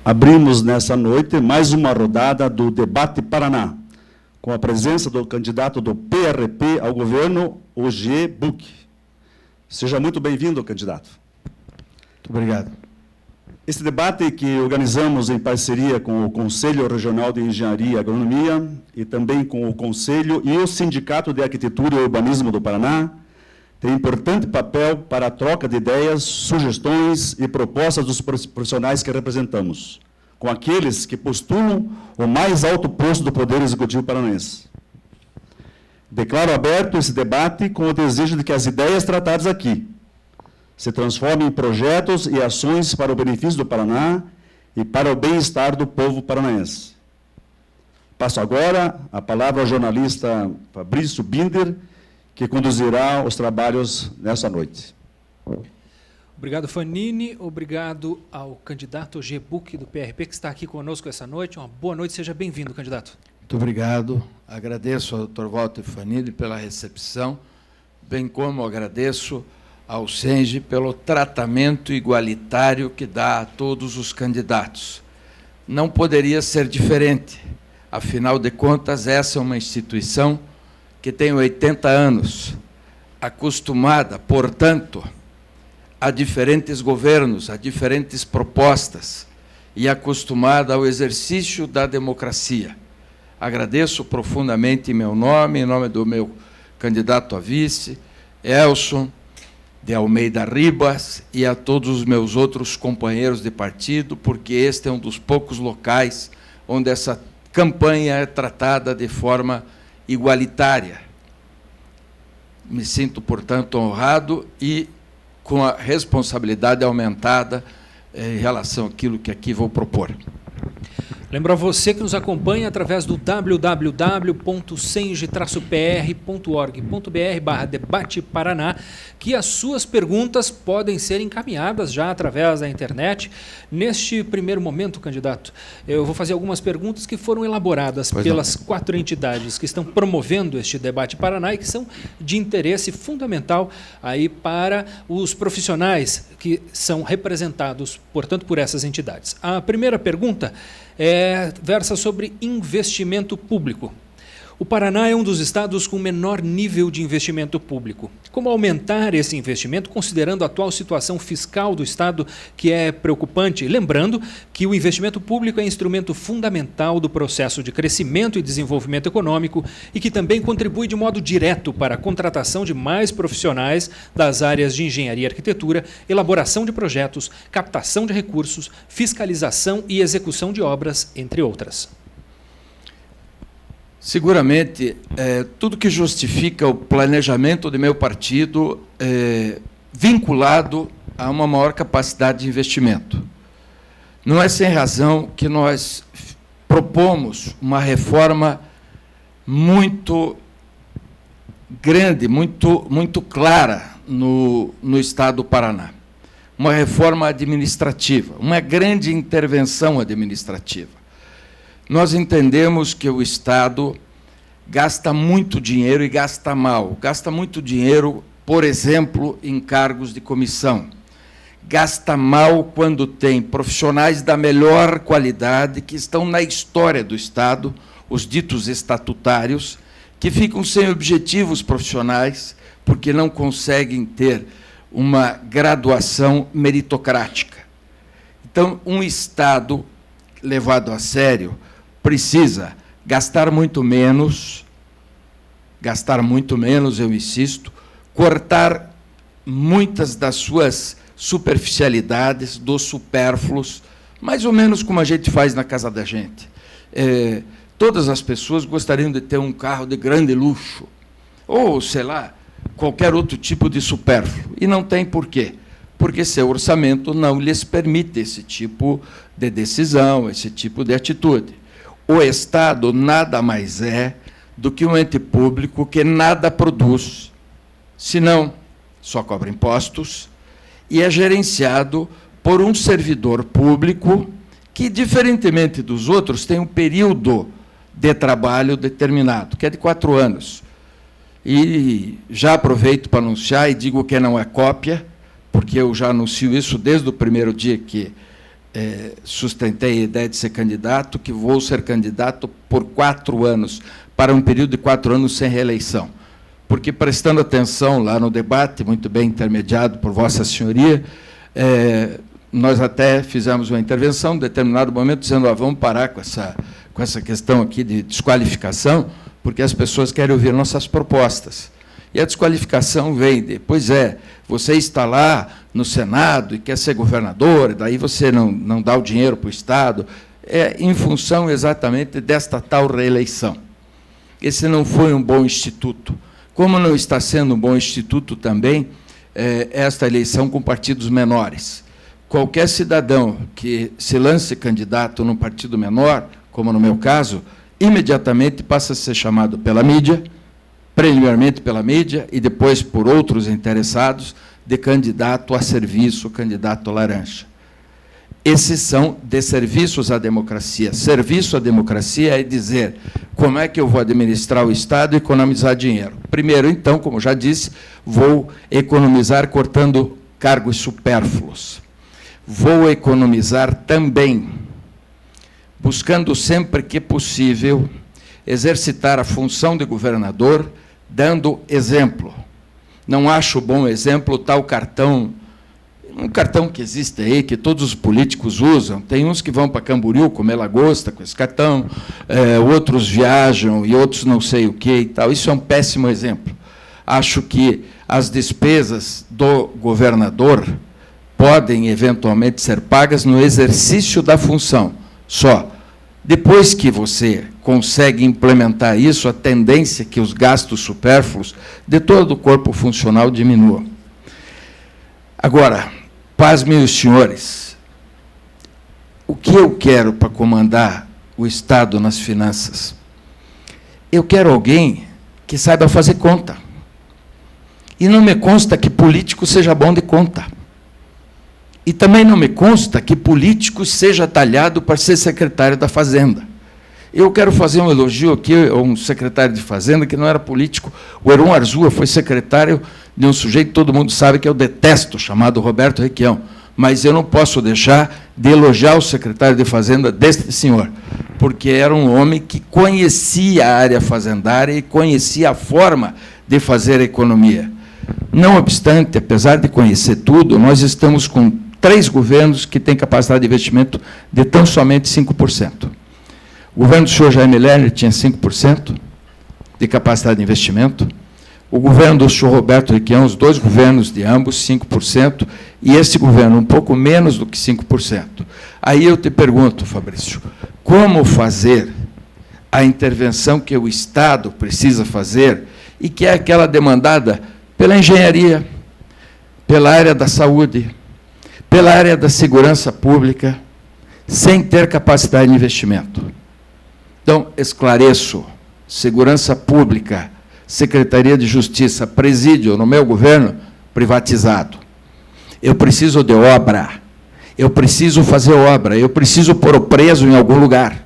Abrimos nessa noite mais uma rodada do Debate Paraná, com a presença do candidato do PRP ao governo, Ojê Buch. Seja muito bem-vindo, candidato. Muito obrigado. Esse debate que organizamos em parceria com o Conselho Regional de Engenharia e Agronomia e também com o Conselho e o Sindicato de Arquitetura e Urbanismo do Paraná tem importante papel para a troca de ideias, sugestões e propostas dos profissionais que representamos, com aqueles que postulam o mais alto posto do Poder Executivo paranaense. Declaro aberto esse debate com o desejo de que as ideias tratadas aqui se transformem em projetos e ações para o benefício do Paraná e para o bem-estar do povo paranaense. Passo agora a palavra ao jornalista Fabrício Binder, que conduzirá os trabalhos nessa noite. Obrigado, Fanini. Obrigado ao candidato Ojê Buch, do PRP, que está aqui conosco essa noite. Uma boa noite, seja bem-vindo, candidato. Muito obrigado. Agradeço ao Dr. Walter Fanini pela recepção, bem como agradeço ao SENGE pelo tratamento igualitário que dá a todos os candidatos. Não poderia ser diferente. Afinal de contas, essa é uma instituição que tem 80 anos, acostumada, portanto, a diferentes governos, a diferentes propostas e acostumada ao exercício da democracia. Agradeço profundamente em meu nome, em nome do meu candidato a vice, Elson de Almeida Ribas, e a todos os meus outros companheiros de partido, porque este é um dos poucos locais onde essa campanha é tratada de forma igualitária. Me sinto, portanto, honrado e com a responsabilidade aumentada em relação àquilo que aqui vou propor. Lembro a você que nos acompanha através do www.senge-pr.org.br/debate Paraná, que as suas perguntas podem ser encaminhadas já através da internet. Neste primeiro momento, candidato, eu vou fazer algumas perguntas que foram elaboradas pelas 4 entidades que estão promovendo este debate Paraná e que são de interesse fundamental aí para os profissionais que são representados, portanto, por essas entidades. A primeira pergunta versa sobre investimento público. O Paraná é um dos estados com menor nível de investimento público. Como aumentar esse investimento, considerando a atual situação fiscal do estado, que é preocupante? Lembrando que o investimento público é instrumento fundamental do processo de crescimento e desenvolvimento econômico e que também contribui de modo direto para a contratação de mais profissionais das áreas de engenharia e arquitetura, elaboração de projetos, captação de recursos, fiscalização e execução de obras, entre outras. Seguramente, tudo que justifica o planejamento de meu partido vinculado a uma maior capacidade de investimento. Não é sem razão que nós propomos uma reforma muito grande, muito clara no estado do Paraná. Uma reforma administrativa, uma grande intervenção administrativa. Nós entendemos que o Estado gasta muito dinheiro e gasta mal. Gasta muito dinheiro, por exemplo, em cargos de comissão. Gasta mal quando tem profissionais da melhor qualidade que estão na história do Estado, os ditos estatutários, que ficam sem objetivos profissionais porque não conseguem ter uma graduação meritocrática. Então, um Estado levado a sério precisa gastar muito menos, eu insisto, cortar muitas das suas superficialidades, dos supérfluos, mais ou menos como a gente faz na casa da gente. Todas as pessoas gostariam de ter um carro de grande luxo, ou, sei lá, qualquer outro tipo de supérfluo, e não tem por quê. Porque seu orçamento não lhes permite esse tipo de decisão, esse tipo de atitude. O Estado nada mais é do que um ente público que nada produz, senão só cobra impostos, e é gerenciado por um servidor público que, diferentemente dos outros, tem um período de trabalho determinado, que é de 4 anos. E já aproveito para anunciar, e digo que não é cópia, porque eu já anuncio isso desde o primeiro dia que sustentei a ideia de ser candidato, que vou ser candidato por 4 anos, para um período de 4 anos sem reeleição. Porque, prestando atenção lá no debate, muito bem intermediado por Vossa Senhoria, nós até fizemos uma intervenção, em determinado momento, dizendo, vamos parar com essa questão aqui de desqualificação, porque as pessoas querem ouvir nossas propostas. E a desqualificação vem de, pois é, você está lá no Senado e quer ser governador, e daí você não dá o dinheiro para o Estado, em função exatamente desta tal reeleição. Esse não foi um bom instituto. Como não está sendo um bom instituto também esta eleição com partidos menores. Qualquer cidadão que se lance candidato num partido menor, como no meu caso, imediatamente passa a ser chamado pela mídia, preliminarmente pela mídia e depois por outros interessados, de candidato a serviço, candidato laranja. Esses são desserviços à democracia. Serviço à democracia é dizer como é que eu vou administrar o Estado e economizar dinheiro. Primeiro, então, como já disse, vou economizar cortando cargos supérfluos. Vou economizar também, buscando sempre que possível exercitar a função de governador, dando exemplo. Não acho bom exemplo o tal cartão, um cartão que existe aí, que todos os políticos usam. Tem uns que vão para Camboriú comer lagosta com esse cartão, outros viajam e outros não sei o quê e tal. Isso é um péssimo exemplo. Acho que as despesas do governador podem, eventualmente, ser pagas no exercício da função, só. Depois que você consegue implementar isso, a tendência é que os gastos supérfluos de todo o corpo funcional diminuam. Agora, pasmem os senhores, o que eu quero para comandar o Estado nas finanças? Eu quero alguém que saiba fazer conta. E não me consta que político seja bom de conta. E também não me consta que político seja talhado para ser secretário da Fazenda. Eu quero fazer um elogio aqui a um secretário de Fazenda que não era político. O Heron Arzua foi secretário de um sujeito que todo mundo sabe que eu detesto, chamado Roberto Requião. Mas eu não posso deixar de elogiar o secretário de Fazenda deste senhor, porque era um homem que conhecia a área fazendária e conhecia a forma de fazer a economia. Não obstante, apesar de conhecer tudo, nós estamos com 3 governos que têm capacidade de investimento de tão somente 5%. O governo do senhor Jaime Lerner tinha 5% de capacidade de investimento. O governo do senhor Roberto Requião, os 2 governos de ambos, 5%, e esse governo um pouco menos do que 5%. Aí eu te pergunto, Fabrício, como fazer a intervenção que o Estado precisa fazer e que é aquela demandada pela engenharia, pela área da saúde, pela área da segurança pública, sem ter capacidade de investimento? Então, esclareço, segurança pública, Secretaria de Justiça, presídio, no meu governo, privatizado. Eu preciso de obra, eu preciso fazer obra, eu preciso pôr o preso em algum lugar,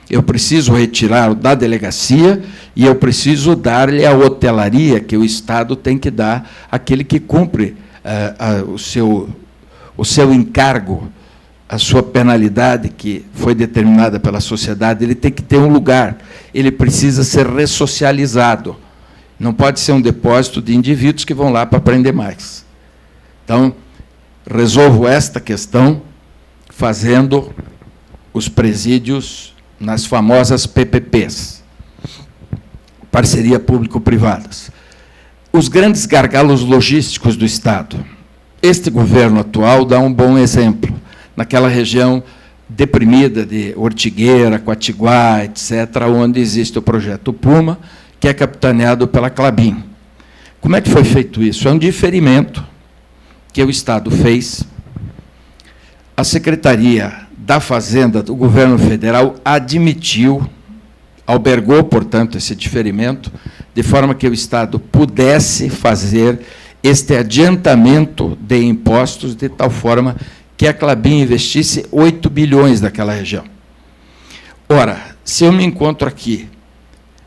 eu preciso retirar da delegacia e eu preciso dar-lhe a hotelaria que o Estado tem que dar àquele que cumpre o seu encargo, a sua penalidade que foi determinada pela sociedade. Ele tem que ter um lugar, ele precisa ser ressocializado. Não pode ser um depósito de indivíduos que vão lá para aprender mais. Então, resolvo esta questão fazendo os presídios nas famosas PPPs, parceria público-privadas. Os grandes gargalos logísticos do Estado. Este governo atual dá um bom exemplo. Naquela região deprimida de Ortigueira, Quatiguá, etc., onde existe o projeto Puma, que é capitaneado pela Klabin. Como é que foi feito isso? É um diferimento que o Estado fez. A Secretaria da Fazenda do Governo Federal admitiu, albergou, portanto, esse diferimento, de forma que o Estado pudesse fazer este adiantamento de impostos, de tal forma que a Klabin investisse 8 bilhões naquela região. Ora, se eu me encontro aqui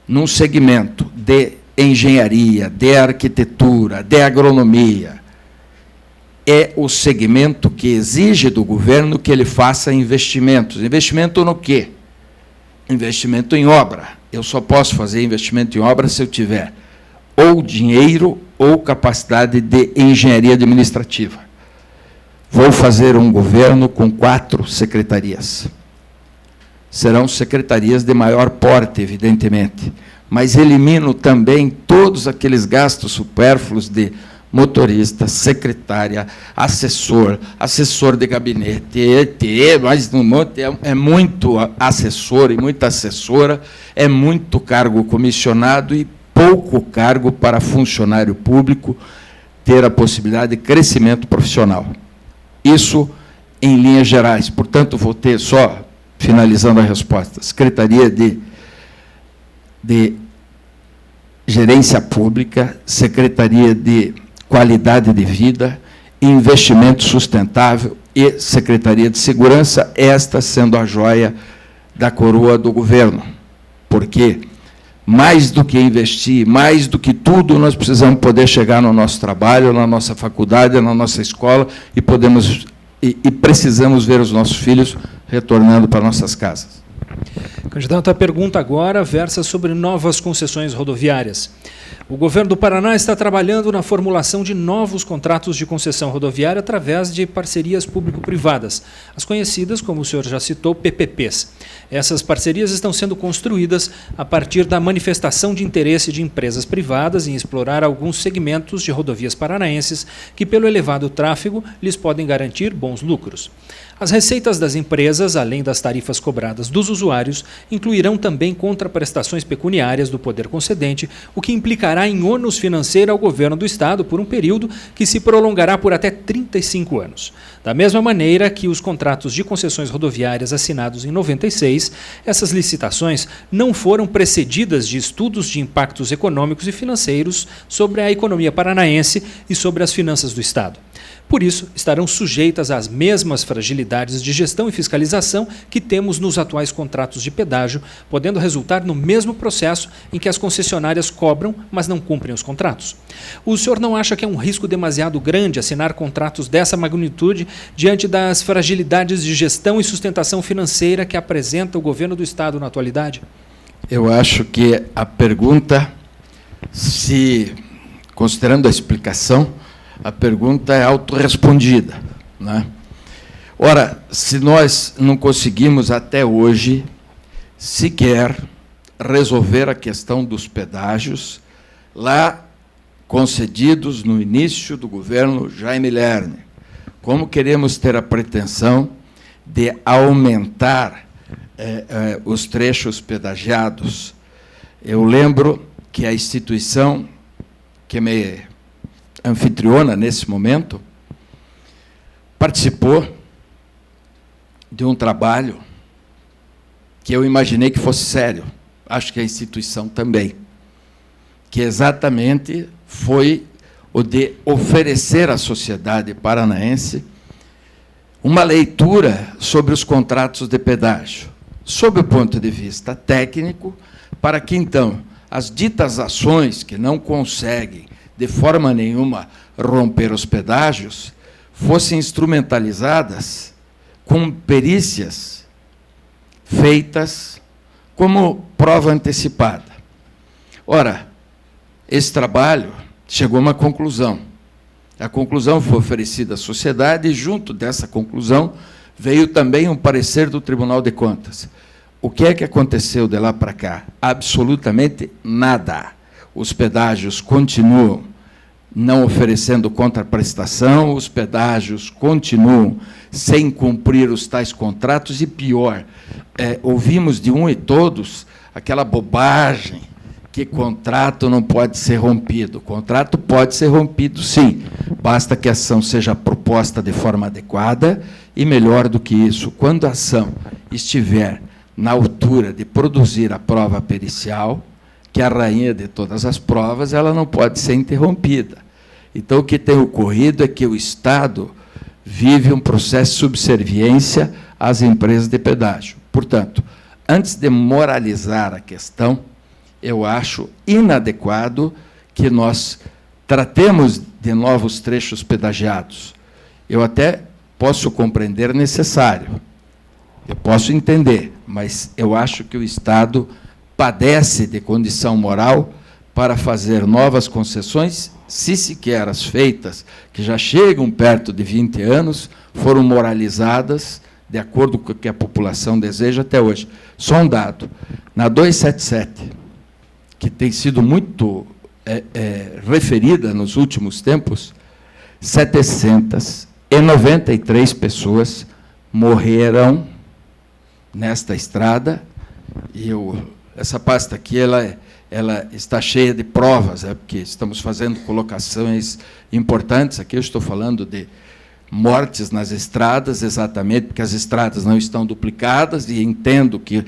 num segmento de engenharia, de arquitetura, de agronomia, é o segmento que exige do governo que ele faça investimentos. Investimento no quê? Investimento em obra. Eu só posso fazer investimento em obra se eu tiver ou dinheiro ou capacidade de engenharia administrativa. Vou fazer um governo com 4 secretarias. Serão secretarias de maior porte, evidentemente, mas elimino também todos aqueles gastos supérfluos de motorista, secretária, assessor, assessor de gabinete, mais um monte, é muito assessor e muita assessora, é muito cargo comissionado e pouco cargo para funcionário público ter a possibilidade de crescimento profissional. Isso em linhas gerais. Portanto, vou ter só, finalizando a resposta, Secretaria de Gerência Pública, Secretaria de Qualidade de Vida, Investimento Sustentável e Secretaria de Segurança, esta sendo a joia da coroa do governo. Porque, mais do que investir, mais do que tudo, nós precisamos poder chegar no nosso trabalho, na nossa faculdade, na nossa escola, e precisamos ver os nossos filhos retornando para nossas casas. Candidato, a pergunta agora versa sobre novas concessões rodoviárias. O governo do Paraná está trabalhando na formulação de novos contratos de concessão rodoviária através de parcerias público-privadas, as conhecidas, como o senhor já citou, PPPs. Essas parcerias estão sendo construídas a partir da manifestação de interesse de empresas privadas em explorar alguns segmentos de rodovias paranaenses que, pelo elevado tráfego, lhes podem garantir bons lucros. As receitas das empresas, além das tarifas cobradas dos usuários, incluirão também contraprestações pecuniárias do poder concedente, o que implicará em ônus financeiro ao governo do Estado por um período que se prolongará por até 35 anos. Da mesma maneira que os contratos de concessões rodoviárias assinados em 96, essas licitações não foram precedidas de estudos de impactos econômicos e financeiros sobre a economia paranaense e sobre as finanças do Estado. Por isso, estarão sujeitas às mesmas fragilidades de gestão e fiscalização que temos nos atuais contratos de pedágio, podendo resultar no mesmo processo em que as concessionárias cobram, mas não cumprem os contratos. O senhor não acha que é um risco demasiado grande assinar contratos dessa magnitude diante das fragilidades de gestão e sustentação financeira que apresenta o governo do Estado na atualidade? Eu acho que a pergunta, considerando a explicação, a pergunta é autorrespondida, né? Ora, se nós não conseguimos até hoje sequer resolver a questão dos pedágios lá concedidos no início do governo Jaime Lerner, como queremos ter a pretensão de aumentar os trechos pedagiados? Eu lembro que a instituição que me anfitriona nesse momento participou de um trabalho que eu imaginei que fosse sério, acho que a instituição também, que exatamente foi o de oferecer à sociedade paranaense uma leitura sobre os contratos de pedágio, sob o ponto de vista técnico, para que, então, as ditas ações que não conseguem de forma nenhuma romper os pedágios, fossem instrumentalizadas com perícias feitas como prova antecipada. Ora, esse trabalho chegou a uma conclusão. A conclusão foi oferecida à sociedade e, junto dessa conclusão, veio também um parecer do Tribunal de Contas. O que é que aconteceu de lá para cá? Absolutamente nada. Os pedágios continuam não oferecendo contraprestação, os pedágios continuam sem cumprir os tais contratos, e pior, ouvimos de um e todos aquela bobagem que contrato não pode ser rompido. Contrato pode ser rompido, sim, basta que a ação seja proposta de forma adequada, e melhor do que isso, quando a ação estiver na altura de produzir a prova pericial, que é a rainha de todas as provas, ela não pode ser interrompida. Então, o que tem ocorrido é que o Estado vive um processo de subserviência às empresas de pedágio. Portanto, antes de moralizar a questão, eu acho inadequado que nós tratemos de novos trechos pedagiados Eu até posso compreender necessário, eu posso entender, mas eu acho que o Estado padece de condição moral para fazer novas concessões, se sequer as feitas, que já chegam perto de 20 anos, foram moralizadas de acordo com o que a população deseja até hoje. Só um dado. Na 277, que tem sido muito referida nos últimos tempos, 793 pessoas morreram nesta estrada, e essa pasta aqui ela está cheia de provas, porque estamos fazendo colocações importantes. Aqui eu estou falando de mortes nas estradas, exatamente porque as estradas não estão duplicadas, e entendo que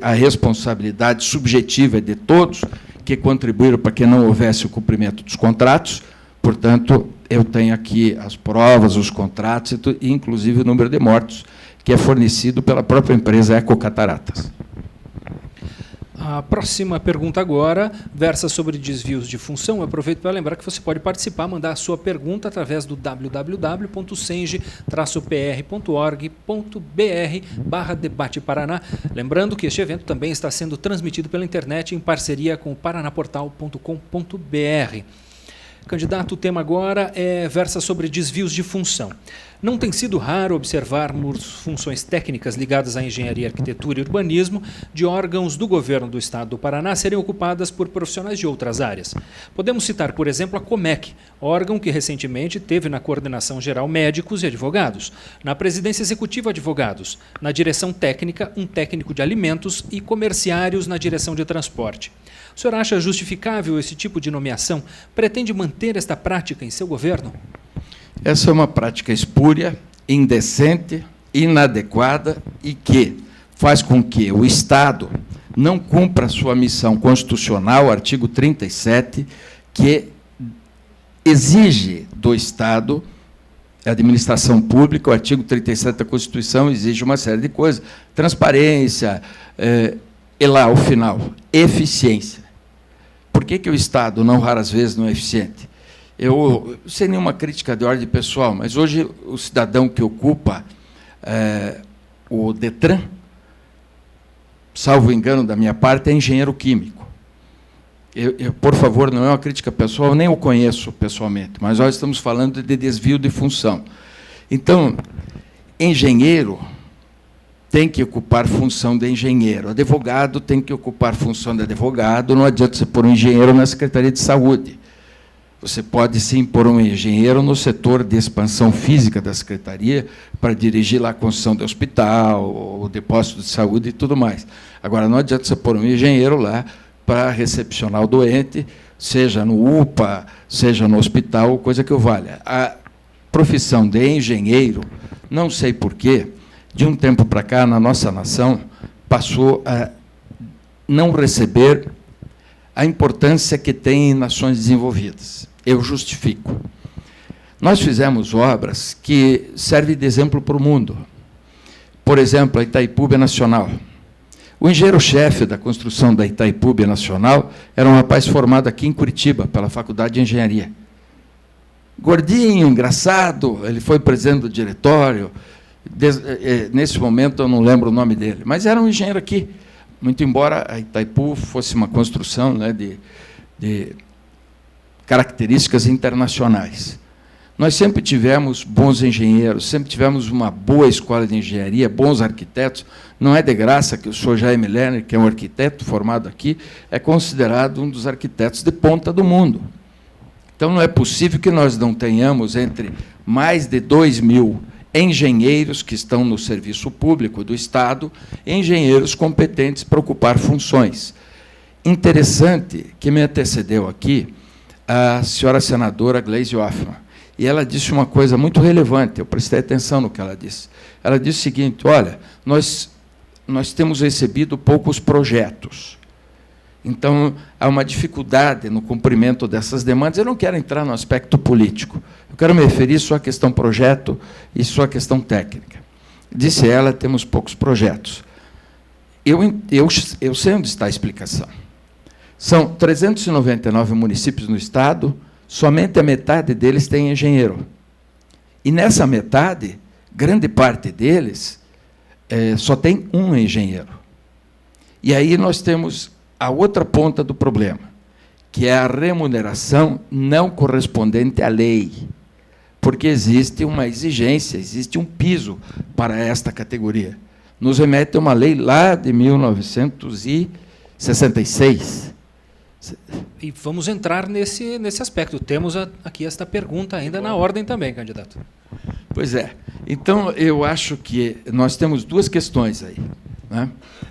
a responsabilidade subjetiva é de todos que contribuíram para que não houvesse o cumprimento dos contratos. Portanto, eu tenho aqui as provas, os contratos, e inclusive o número de mortos, que é fornecido pela própria empresa Ecocataratas. A próxima pergunta agora versa sobre desvios de função. Eu aproveito para lembrar que você pode participar, mandar a sua pergunta através do www.senge-pr.org.br/debate Paraná. Lembrando que este evento também está sendo transmitido pela internet em parceria com o paranaportal.com.br. Candidato, o tema agora versa sobre desvios de função. Não tem sido raro observarmos funções técnicas ligadas à engenharia, arquitetura e urbanismo de órgãos do governo do Estado do Paraná serem ocupadas por profissionais de outras áreas. Podemos citar, por exemplo, a Comec, órgão que recentemente teve na coordenação geral médicos e advogados, na presidência executiva advogados, na direção técnica um técnico de alimentos e comerciários na direção de transporte. O senhor acha justificável esse tipo de nomeação? Pretende manter esta prática em seu governo? Essa é uma prática espúria, indecente, inadequada e que faz com que o Estado não cumpra a sua missão constitucional, artigo 37, que exige do Estado, a administração pública, o artigo 37 da Constituição exige uma série de coisas, transparência, e lá, ao final, eficiência. Por que o Estado, não raras vezes, não é eficiente? Eu, sem nenhuma crítica de ordem pessoal, mas hoje o cidadão que ocupa o DETRAN, salvo engano da minha parte, é engenheiro químico. Por favor, não é uma crítica pessoal, eu nem o conheço pessoalmente, mas nós estamos falando de desvio de função. Então, engenheiro tem que ocupar função de engenheiro, advogado tem que ocupar função de advogado, não adianta você pôr um engenheiro na Secretaria de Saúde. Você pode, sim, pôr um engenheiro no setor de expansão física da Secretaria para dirigir lá a construção de hospital, o depósito de saúde e tudo mais. Agora, não adianta você pôr um engenheiro lá para recepcionar o doente, seja no UPA, seja no hospital, coisa que o valha. A profissão de engenheiro, não sei porquê, de um tempo para cá, na nossa nação, passou a não receber a importância que tem em nações desenvolvidas. Eu justifico. Nós fizemos obras que servem de exemplo para o mundo. Por exemplo, a Itaipu Nacional. O engenheiro-chefe da construção da Itaipu Nacional era um rapaz formado aqui em Curitiba, pela Faculdade de Engenharia. Gordinho, engraçado, ele foi presidente do diretório. Nesse momento, eu não lembro o nome dele, mas era um engenheiro aqui, muito embora a Itaipu fosse uma construção, né, de características internacionais. Nós sempre tivemos bons engenheiros, sempre tivemos uma boa escola de engenharia, bons arquitetos. Não é de graça que o senhor Jaime Lerner, que é um arquiteto formado aqui, é considerado um dos arquitetos de ponta do mundo. Então, não é possível que nós não tenhamos, entre mais de 2.000 engenheiros que estão no serviço público do Estado, engenheiros competentes para ocupar funções. Interessante que me antecedeu aqui a senhora senadora Gleisi Hoffmann, e ela disse uma coisa muito relevante, eu prestei atenção no que ela disse. Ela disse o seguinte: olha, nós temos recebido poucos projetos, então há uma dificuldade no cumprimento dessas demandas. Eu não quero entrar no aspecto político, eu quero me referir só à questão projeto e só à questão técnica. Disse ela, temos poucos projetos. Eu sei onde está a explicação. São 399 municípios no Estado, somente a metade deles tem engenheiro. E nessa metade, grande parte deles só tem um engenheiro. E aí nós temos a outra ponta do problema, que é a remuneração não correspondente à lei, porque existe uma exigência, existe um piso para esta categoria. Nos remete a uma lei lá de 1966. E vamos entrar nesse aspecto. Temos aqui esta pergunta ainda na ordem também, candidato. Pois é. Então, eu acho que nós temos duas questões aí, né?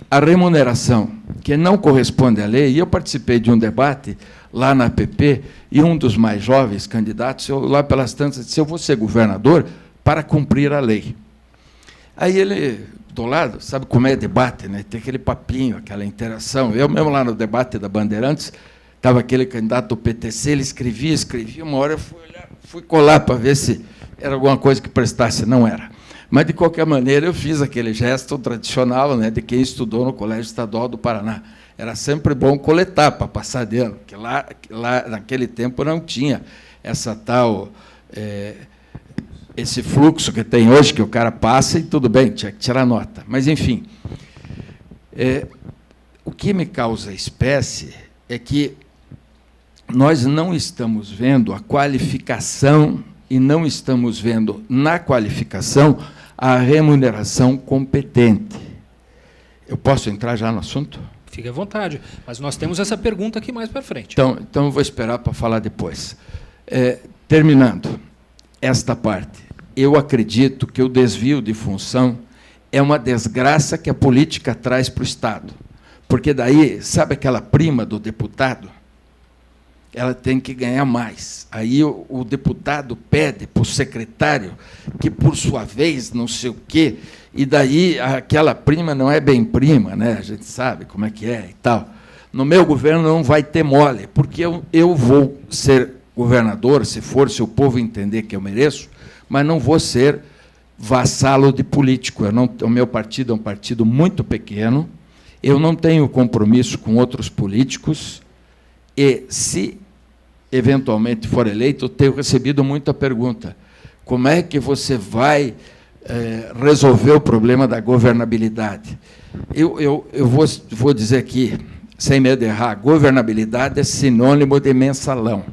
A remuneração, que não corresponde à lei, e eu participei de um debate lá na APP, e um dos mais jovens candidatos, lá pelas tantas, disse: eu vou ser governador para cumprir a lei. Aí ele, do lado, sabe como é debate, né? Tem aquele papinho, aquela interação. Eu mesmo lá no debate da Bandeirantes, estava aquele candidato do PTC, ele escrevia, uma hora eu fui colar para ver se era alguma coisa que prestasse, não era. Mas, de qualquer maneira, eu fiz aquele gesto tradicional, né, de quem estudou no Colégio Estadual do Paraná. Era sempre bom coletar para passar de ano, porque lá naquele tempo não tinha essa tal, esse fluxo que tem hoje, que o cara passa e tudo bem, tinha que tirar nota. Mas, enfim, o que me causa espécie é que nós não estamos vendo a qualificação e não estamos vendo na qualificação a remuneração competente. Eu posso entrar já no assunto? Fique à vontade, mas nós temos essa pergunta aqui mais para frente. Então eu vou esperar para falar depois. Terminando esta parte, eu acredito que o desvio de função é uma desgraça que a política traz para o Estado. Porque daí, sabe aquela prima do deputado? Ela tem que ganhar mais. Aí o deputado pede para o secretário que, por sua vez, não sei o quê, e daí aquela prima não é bem prima, né? A gente sabe como é que é e tal. No meu governo não vai ter mole, porque eu vou ser governador, se o povo entender que eu mereço, mas não vou ser vassalo de político. O meu partido é um partido muito pequeno, eu não tenho compromisso com outros políticos, e, se eventualmente for eleito, eu tenho recebido muita pergunta: como é que você vai resolver o problema da governabilidade? Eu vou dizer aqui, sem medo de errar, governabilidade é sinônimo de mensalão.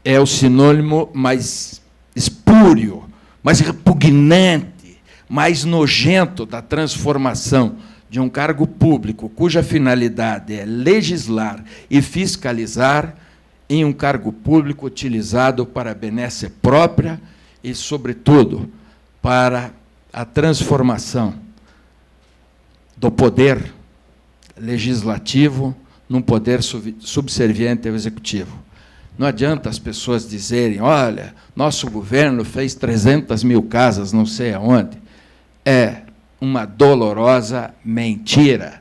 É o sinônimo mais espúrio, mais repugnante, mais nojento da transformação de um cargo público cuja finalidade é legislar e fiscalizar em um cargo público utilizado para a benesse própria e, sobretudo, para a transformação do poder legislativo num poder subserviente ao executivo. Não adianta as pessoas dizerem: olha, nosso governo fez 300 mil casas, não sei aonde. É uma dolorosa mentira.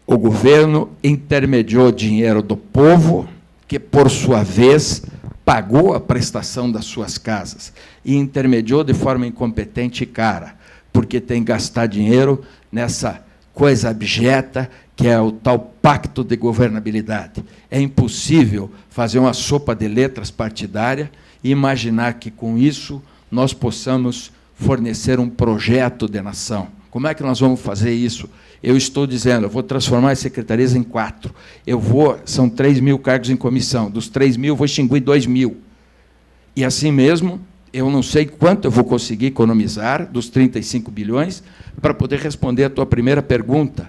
O governo intermediou dinheiro do povo, que, por sua vez, pagou a prestação das suas casas, e intermediou de forma incompetente e cara, porque tem que gastar dinheiro nessa coisa abjeta que é o tal pacto de governabilidade. É impossível fazer uma sopa de letras partidária e imaginar que, com isso, nós possamos fornecer um projeto de nação. Como é que nós vamos fazer isso? Eu estou dizendo, eu vou transformar as secretarias em 4. São 3 mil cargos em comissão. Dos 3 mil, eu vou extinguir 2 mil. E, assim mesmo, eu não sei quanto eu vou conseguir economizar dos 35 bilhões para poder responder a tua primeira pergunta,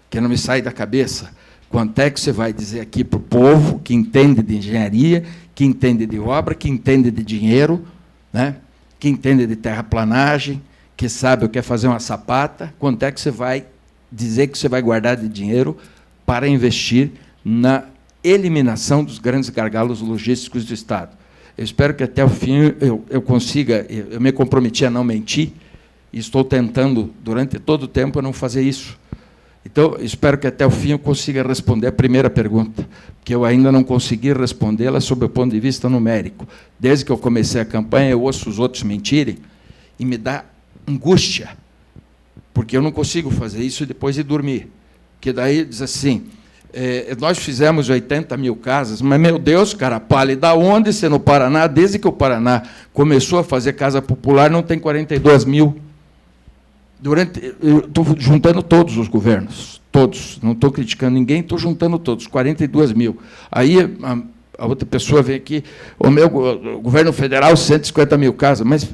que não me sai da cabeça. Quanto é que você vai dizer aqui para o povo que entende de engenharia, que entende de obra, que entende de dinheiro, né? Que entende de terraplanagem, que sabe o que é fazer uma sapata? Quanto é que você vai dizer que você vai guardar de dinheiro para investir na eliminação dos grandes gargalos logísticos do Estado? Eu espero que até o fim eu consiga. Eu me comprometi a não mentir, e estou tentando, durante todo o tempo, a não fazer isso. Então, espero que até o fim eu consiga responder a primeira pergunta, que eu ainda não consegui respondê-la sob o ponto de vista numérico. Desde que eu comecei a campanha, eu ouço os outros mentirem e me dá angústia, porque eu não consigo fazer isso depois de dormir. Porque daí diz assim: Nós fizemos 80 mil casas, mas, meu Deus, cara pálido, da onde você no Paraná? Desde que o Paraná começou a fazer casa popular, não tem 42 mil. Eu estou juntando todos os governos, todos, não estou criticando ninguém, estou juntando todos, 42 mil. Aí a outra pessoa vem aqui, o governo federal, 150 mil casas, mas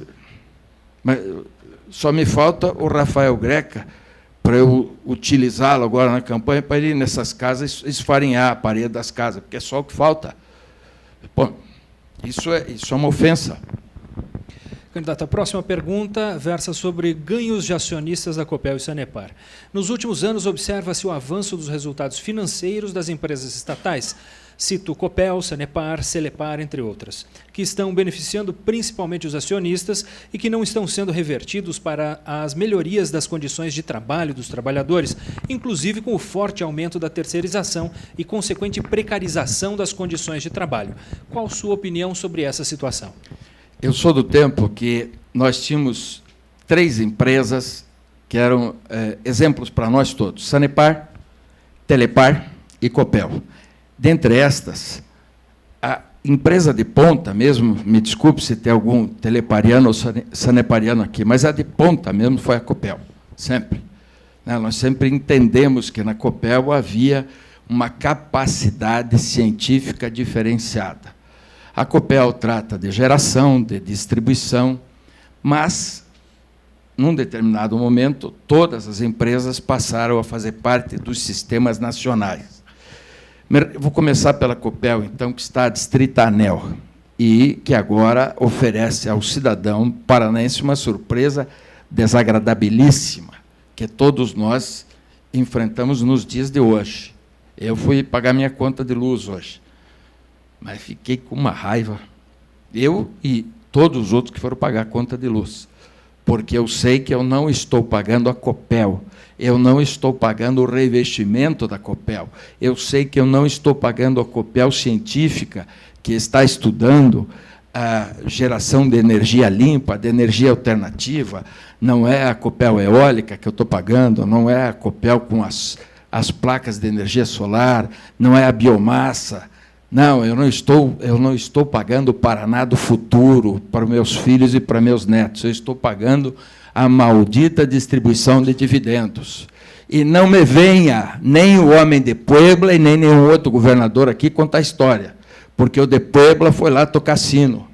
só me falta o Rafael Greca, para eu utilizá-lo agora na campanha, para ele ir nessas casas esfarinhar a parede das casas, porque é só o que falta. Bom, isso é uma ofensa. Candidato, a próxima pergunta versa sobre ganhos de acionistas da Copel e Sanepar. Nos últimos anos, observa-se o avanço dos resultados financeiros das empresas estatais, cito Copel, Sanepar, Celepar, entre outras, que estão beneficiando principalmente os acionistas e que não estão sendo revertidos para as melhorias das condições de trabalho dos trabalhadores, inclusive com o forte aumento da terceirização e consequente precarização das condições de trabalho. Qual sua opinião sobre essa situação? Eu sou do tempo que nós tínhamos 3 empresas que eram exemplos para nós todos: Sanepar, Telepar e Copel. Dentre estas, a empresa de ponta mesmo, me desculpe se tem algum telepariano ou sanepariano aqui, mas a de ponta mesmo foi a Copel, sempre. Nós sempre entendemos que na Copel havia uma capacidade científica diferenciada. A Copel trata de geração, de distribuição, mas, num determinado momento, todas as empresas passaram a fazer parte dos sistemas nacionais. Vou começar pela Copel, então, que está adscrita à ANEEL, e que agora oferece ao cidadão paranaense uma surpresa desagradabilíssima, que todos nós enfrentamos nos dias de hoje. Eu fui pagar minha conta de luz hoje, mas fiquei com uma raiva, eu e todos os outros que foram pagar a conta de luz, porque eu sei que eu não estou pagando a Copel, eu não estou pagando o revestimento da Copel, eu sei que eu não estou pagando a Copel científica, que está estudando a geração de energia limpa, de energia alternativa. Não é a Copel eólica que eu estou pagando, não é a Copel com as placas de energia solar, não é a biomassa. Não, eu não estou pagando o Paraná do futuro para meus filhos e para meus netos. Eu estou pagando a maldita distribuição de dividendos. E não me venha nem o homem de Puebla e nem nenhum outro governador aqui contar a história, porque o de Puebla foi lá tocar sino.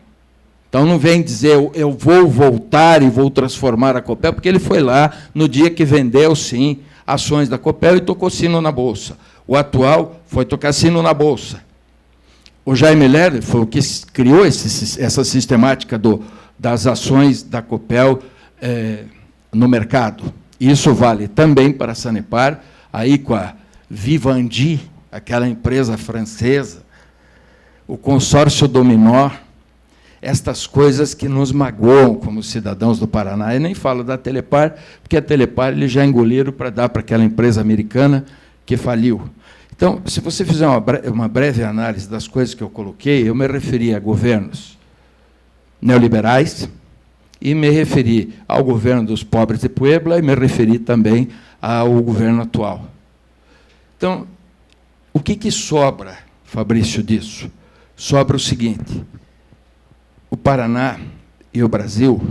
Então não vem dizer eu vou voltar e vou transformar a Copel, porque ele foi lá no dia que vendeu, sim, ações da Copel e tocou sino na Bolsa. O atual foi tocar sino na Bolsa. O Jaime Lerner foi o que criou essa sistemática das ações da Copel no mercado. Isso vale também para a Sanepar, aí com a Vivendi, aquela empresa francesa, o consórcio Dominó, estas coisas que nos magoam como cidadãos do Paraná. Eu nem falo da Telepar, porque a Telepar eles já engoliram para dar para aquela empresa americana que faliu. Então, se você fizer uma breve análise das coisas que eu coloquei, eu me referi a governos neoliberais e me referi ao governo dos pobres de Puebla e me referi também ao governo atual. Então, o que sobra, Fabrício, disso? Sobra o seguinte: o Paraná e o Brasil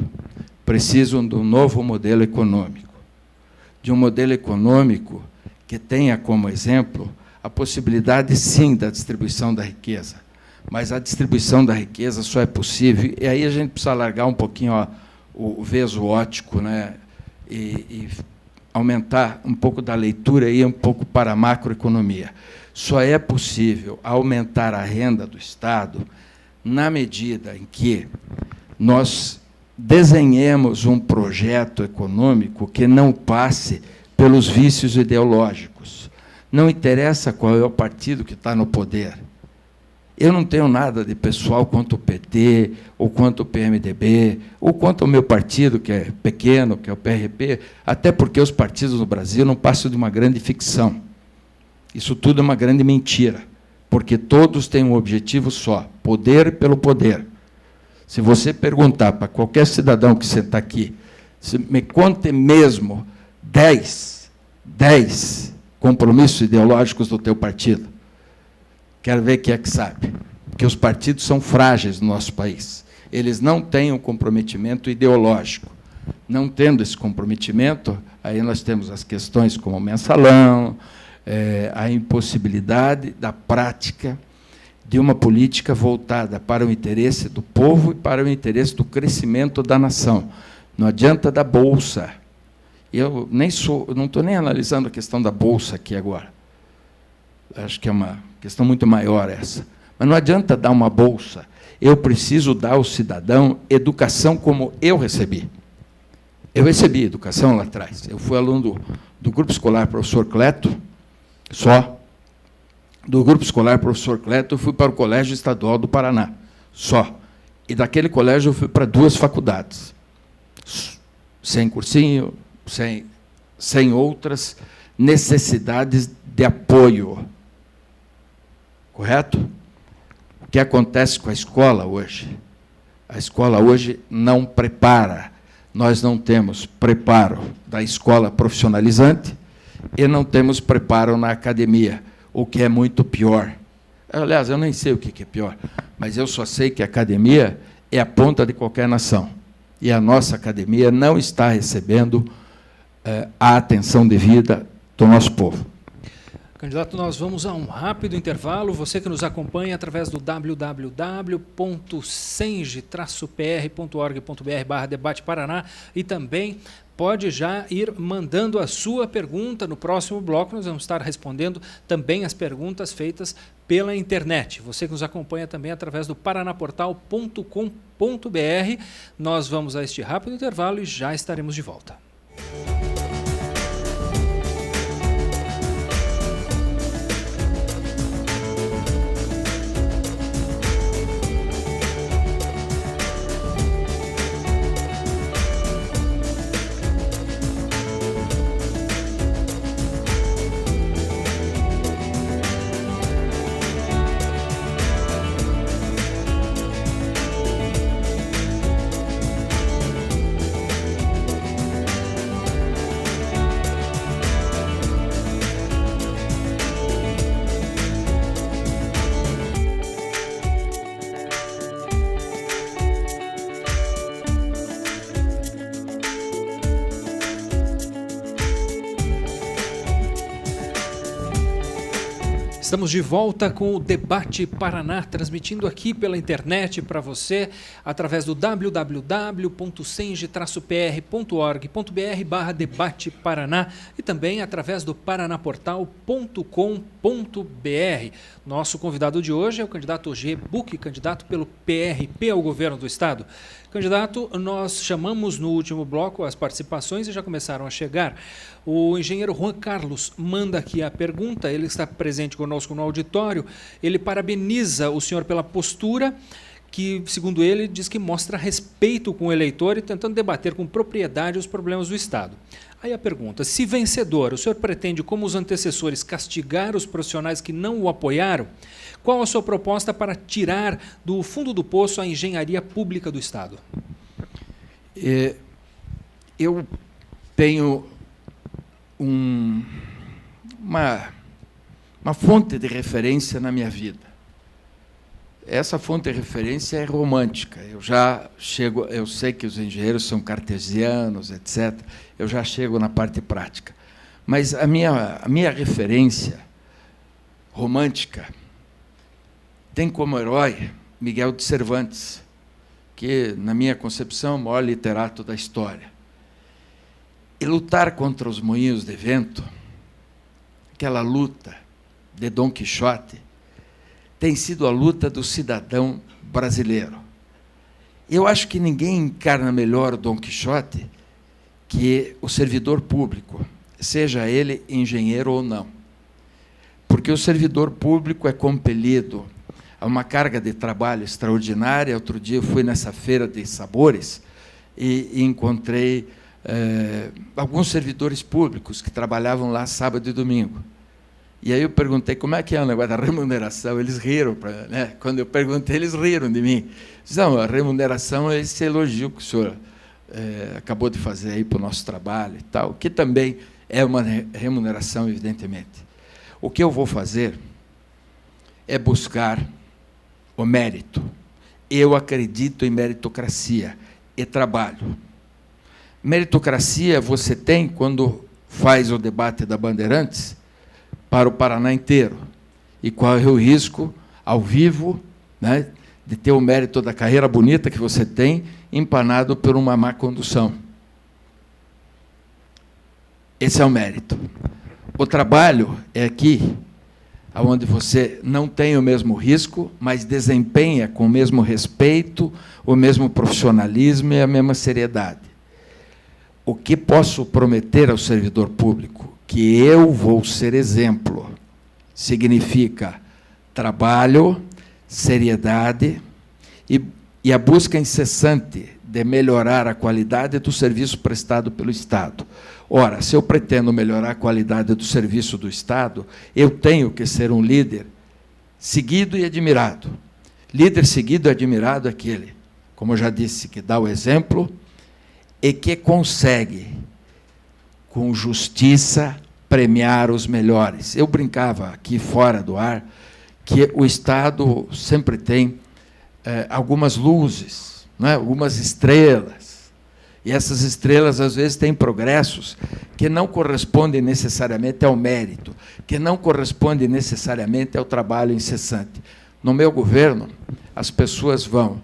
precisam de um novo modelo econômico, de um modelo econômico que tenha como exemplo a possibilidade, sim, da distribuição da riqueza, mas a distribuição da riqueza só é possível, e aí a gente precisa largar um pouquinho o veso óptico, né, e aumentar um pouco da leitura e um pouco para a macroeconomia. Só é possível aumentar a renda do Estado na medida em que nós desenhemos um projeto econômico que não passe pelos vícios ideológicos. Não interessa qual é o partido que está no poder. Eu não tenho nada de pessoal quanto o PT, ou quanto o PMDB, ou quanto o meu partido, que é pequeno, que é o PRP, até porque os partidos no Brasil não passam de uma grande ficção. Isso tudo é uma grande mentira, porque todos têm um objetivo só: poder pelo poder. Se você perguntar para qualquer cidadão que senta aqui, me conte mesmo 10 compromissos ideológicos do teu partido? Quero ver quem é que sabe. Porque os partidos são frágeis no nosso país. Eles não têm um comprometimento ideológico. Não tendo esse comprometimento, aí nós temos as questões como o mensalão, a impossibilidade da prática de uma política voltada para o interesse do povo e para o interesse do crescimento da nação. Não adianta da bolsa. Eu não estou nem analisando a questão da bolsa aqui agora. Acho que é uma questão muito maior essa. Mas não adianta dar uma bolsa. Eu preciso dar ao cidadão educação como eu recebi. Eu recebi educação lá atrás. Eu fui aluno do Grupo Escolar Professor Cleto, só. Do Grupo Escolar Professor Cleto, eu fui para o Colégio Estadual do Paraná, só. E daquele colégio eu fui para 2 faculdades. Sem cursinho, sem outras necessidades de apoio. Correto? O que acontece com a escola hoje? A escola hoje não prepara. Nós não temos preparo da escola profissionalizante e não temos preparo na academia, o que é muito pior. Aliás, eu nem sei o que é pior, mas eu só sei que a academia é a ponta de qualquer nação. E a nossa academia não está recebendo a atenção devida do nosso povo. Candidato, nós vamos a um rápido intervalo. Você que nos acompanha através do www.senge-pr.org.br/debate Paraná e também pode já ir mandando a sua pergunta. No próximo bloco nós vamos estar respondendo também as perguntas feitas pela internet. Você que nos acompanha também através do paranaportal.com.br. Nós vamos a este rápido intervalo e já estaremos de volta. Estamos de volta com o Debate Paraná, transmitindo aqui pela internet para você, através do www.senge-pr.org.br/debate Paraná e também através do paranaportal.com.br. Nosso convidado de hoje é o candidato G. Buck, candidato pelo PRP ao governo do Estado. Candidato, nós chamamos no último bloco as participações e já começaram a chegar. O engenheiro Juan Carlos manda aqui a pergunta, ele está presente conosco no auditório, ele parabeniza o senhor pela postura que, segundo ele, diz que mostra respeito com o eleitor e tentando debater com propriedade os problemas do Estado. Aí a pergunta, se vencedor, o senhor pretende, como os antecessores, castigar os profissionais que não o apoiaram? Qual a sua proposta para tirar do fundo do poço a engenharia pública do Estado? Eu tenho uma fonte de referência na minha vida. Essa fonte de referência é romântica. Eu sei que os engenheiros são cartesianos, etc. Eu já chego na parte prática. Mas a minha referência romântica tem como herói Miguel de Cervantes, que, na minha concepção, é o maior literato da história. E lutar contra os moinhos de vento, aquela luta de Dom Quixote, tem sido a luta do cidadão brasileiro. Eu acho que ninguém encarna melhor o Dom Quixote que o servidor público, seja ele engenheiro ou não. Porque o servidor público é compelido a uma carga de trabalho extraordinária. Outro dia eu fui nessa feira de sabores e encontrei alguns servidores públicos que trabalhavam lá sábado e domingo. E aí eu perguntei como é que é o negócio da remuneração. Eles riram. Né? Quando eu perguntei, eles riram de mim. Não, a remuneração é esse elogio que o senhor acabou de fazer aí para o nosso trabalho e tal, que também é uma remuneração, evidentemente. O que eu vou fazer é buscar o mérito. Eu acredito em meritocracia e trabalho. Meritocracia você tem quando faz o debate da Bandeirantes para o Paraná inteiro. E qual é o risco, ao vivo, né, de ter o mérito da carreira bonita que você tem empanado por uma má condução. Esse é o mérito. O trabalho é aqui, onde você não tem o mesmo risco, mas desempenha com o mesmo respeito, o mesmo profissionalismo e a mesma seriedade. O que posso prometer ao servidor público? Que eu vou ser exemplo. Significa trabalho, seriedade e a busca incessante de melhorar a qualidade do serviço prestado pelo Estado. Ora, se eu pretendo melhorar a qualidade do serviço do Estado, eu tenho que ser um líder seguido e admirado. Líder seguido e admirado é aquele, como eu já disse, que dá o exemplo e que consegue, com justiça, premiar os melhores. Eu brincava aqui fora do ar que o Estado sempre tem algumas luzes, né, algumas estrelas. E essas estrelas, às vezes, têm progressos que não correspondem necessariamente ao mérito, que não correspondem necessariamente ao trabalho incessante. No meu governo, as pessoas vão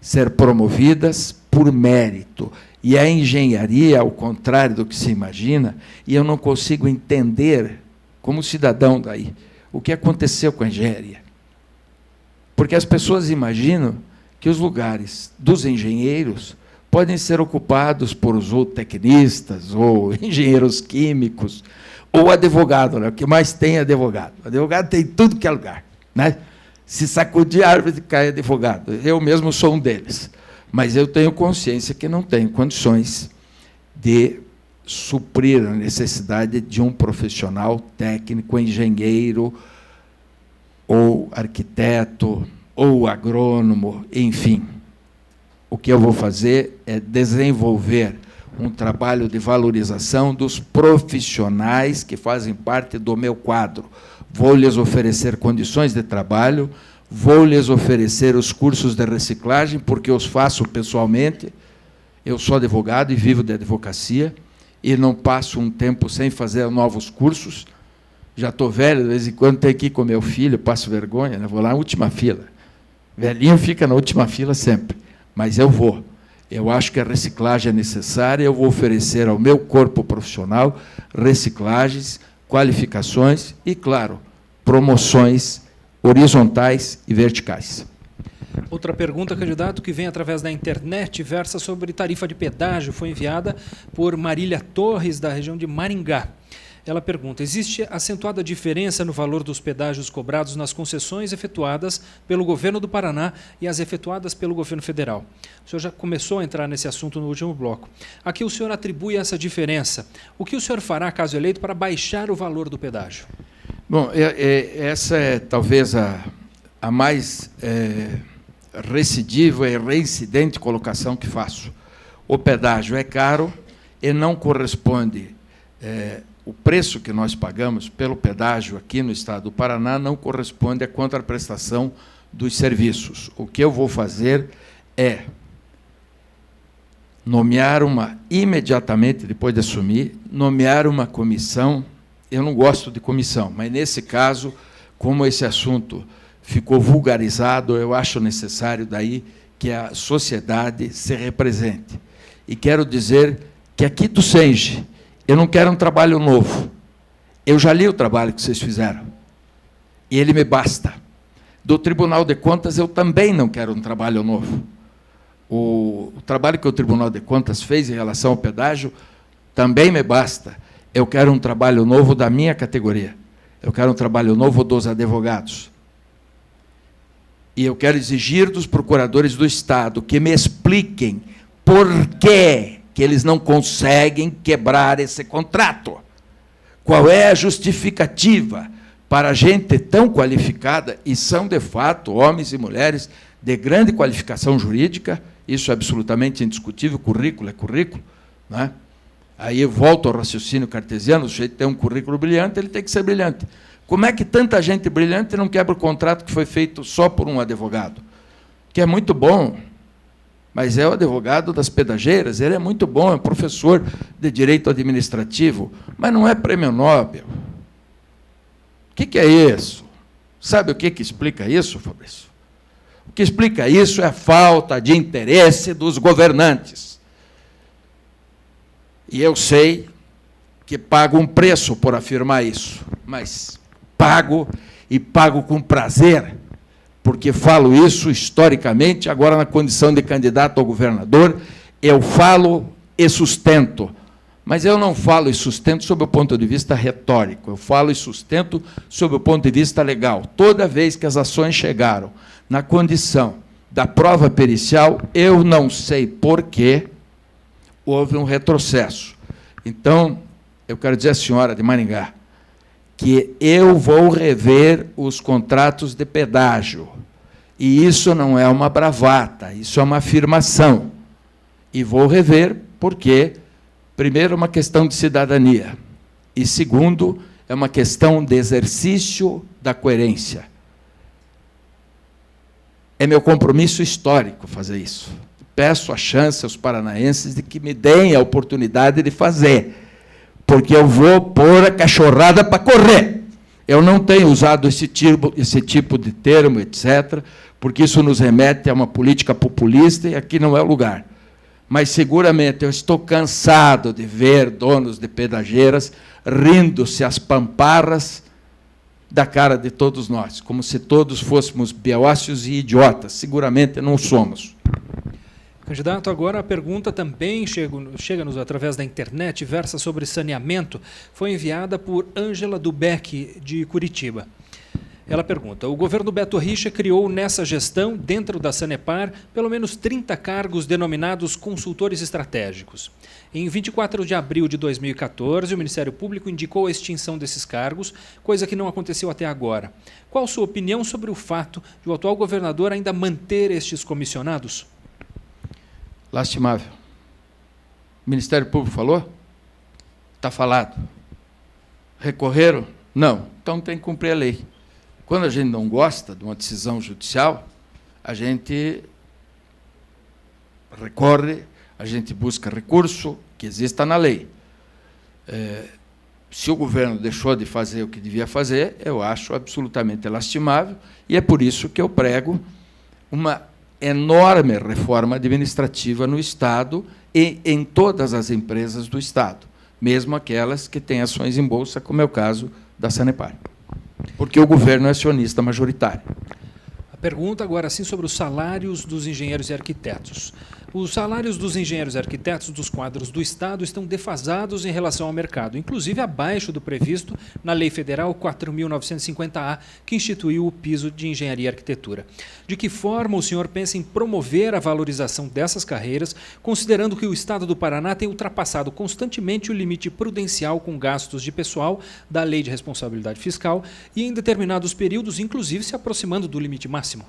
ser promovidas por mérito. E a engenharia, ao contrário do que se imagina, e eu não consigo entender, como cidadão daí, o que aconteceu com a engenharia. Porque as pessoas imaginam que os lugares dos engenheiros podem ser ocupados por zootecnistas, ou engenheiros químicos, ou advogado, né? O que mais tem é advogado. Advogado tem tudo que é lugar, né? Se sacudir a árvore, cai advogado. Eu mesmo sou um deles. Mas eu tenho consciência que não tenho condições de suprir a necessidade de um profissional técnico, engenheiro, ou arquiteto, ou agrônomo, enfim. O que eu vou fazer é desenvolver um trabalho de valorização dos profissionais que fazem parte do meu quadro. Vou lhes oferecer condições de trabalho, vou lhes oferecer os cursos de reciclagem, porque eu os faço pessoalmente. Eu sou advogado e vivo de advocacia, e não passo um tempo sem fazer novos cursos. Já estou velho, de vez em quando tenho que ir com meu filho, passo vergonha, né? Vou lá na última fila. Velhinho fica na última fila sempre. Mas eu vou. Eu acho que a reciclagem é necessária, eu vou oferecer ao meu corpo profissional reciclagens, qualificações e, claro, promoções horizontais e verticais. Outra pergunta, candidato, que vem através da internet, versa sobre tarifa de pedágio, foi enviada por Marília Torres, da região de Maringá. Ela pergunta: existe acentuada diferença no valor dos pedágios cobrados nas concessões efetuadas pelo governo do Paraná e as efetuadas pelo governo federal? O senhor já começou a entrar nesse assunto no último bloco. A que o senhor atribui essa diferença? O que o senhor fará, caso eleito, para baixar o valor do pedágio? Bom, essa é talvez a mais recidiva e reincidente colocação que faço. O pedágio é caro e não corresponde... o preço que nós pagamos pelo pedágio aqui no estado do Paraná não corresponde à contraprestação dos serviços. O que eu vou fazer é nomear imediatamente, depois de assumir, nomear uma comissão. Eu não gosto de comissão, mas, nesse caso, como esse assunto ficou vulgarizado, eu acho necessário daí que a sociedade se represente. E quero dizer que aqui do SENGE, eu não quero um trabalho novo. Eu já li o trabalho que vocês fizeram. E ele me basta. Do Tribunal de Contas, eu também não quero um trabalho novo. O trabalho que o Tribunal de Contas fez em relação ao pedágio também me basta. Eu quero um trabalho novo da minha categoria. Eu quero um trabalho novo dos advogados. E eu quero exigir dos procuradores do Estado que me expliquem por que eles não conseguem quebrar esse contrato. Qual é a justificativa para gente tão qualificada, e são, de fato, homens e mulheres de grande qualificação jurídica, isso é absolutamente indiscutível, currículo é currículo, né? Aí eu volto ao raciocínio cartesiano, o sujeito tem um currículo brilhante, ele tem que ser brilhante. Como é que tanta gente brilhante não quebra o contrato que foi feito só por um advogado? Que é muito bom, mas é o advogado das pedageiras, ele é muito bom, é professor de direito administrativo, mas não é prêmio Nobel. O que é isso? Sabe o que explica isso, Fabrício? O que explica isso é a falta de interesse dos governantes. E eu sei que pago um preço por afirmar isso, mas pago e pago com prazer, porque falo isso historicamente, agora na condição de candidato ao governador, eu falo e sustento. Mas eu não falo e sustento sob o ponto de vista retórico, eu falo e sustento sob o ponto de vista legal. Toda vez que as ações chegaram na condição da prova pericial, eu não sei por quê, houve um retrocesso. Então, eu quero dizer à senhora de Maringá que eu vou rever os contratos de pedágio. E isso não é uma bravata, isso é uma afirmação. E vou rever porque, primeiro, é uma questão de cidadania. E, segundo, é uma questão de exercício da coerência. É meu compromisso histórico fazer isso. Peço a chance aos paranaenses de que me deem a oportunidade de fazer, porque eu vou pôr a cachorrada para correr. Eu não tenho usado esse tipo de termo, etc., porque isso nos remete a uma política populista e aqui não é o lugar. Mas, seguramente, eu estou cansado de ver donos de pedageiras rindo-se às pamparras da cara de todos nós, como se todos fôssemos beócios e idiotas. Seguramente não somos. Candidato, agora a pergunta também chega-nos através da internet, versa sobre saneamento, foi enviada por Ângela Dubeck, de Curitiba. Ela pergunta: o governo Beto Richa criou nessa gestão, dentro da Sanepar, pelo menos 30 cargos denominados consultores estratégicos. Em 24 de abril de 2014, o Ministério Público indicou a extinção desses cargos, coisa que não aconteceu até agora. Qual sua opinião sobre o fato de o atual governador ainda manter estes comissionados? Lastimável. O Ministério Público falou? Está falado. Recorreram? Não. Então tem que cumprir a lei. Quando a gente não gosta de uma decisão judicial, a gente recorre, a gente busca recurso que exista na lei. Se o governo deixou de fazer o que devia fazer, eu acho absolutamente lastimável, e é por isso que eu prego uma enorme reforma administrativa no Estado e em todas as empresas do Estado, mesmo aquelas que têm ações em bolsa, como é o caso da Sanepar, porque o governo é acionista majoritário. A pergunta agora sim sobre os salários dos engenheiros e arquitetos. Os salários dos engenheiros e arquitetos dos quadros do Estado estão defasados em relação ao mercado, inclusive abaixo do previsto na Lei Federal 4.950-A, que instituiu o piso de engenharia e arquitetura. De que forma o senhor pensa em promover a valorização dessas carreiras, considerando que o Estado do Paraná tem ultrapassado constantemente o limite prudencial com gastos de pessoal da Lei de Responsabilidade Fiscal e, em determinados períodos, inclusive se aproximando do limite máximo?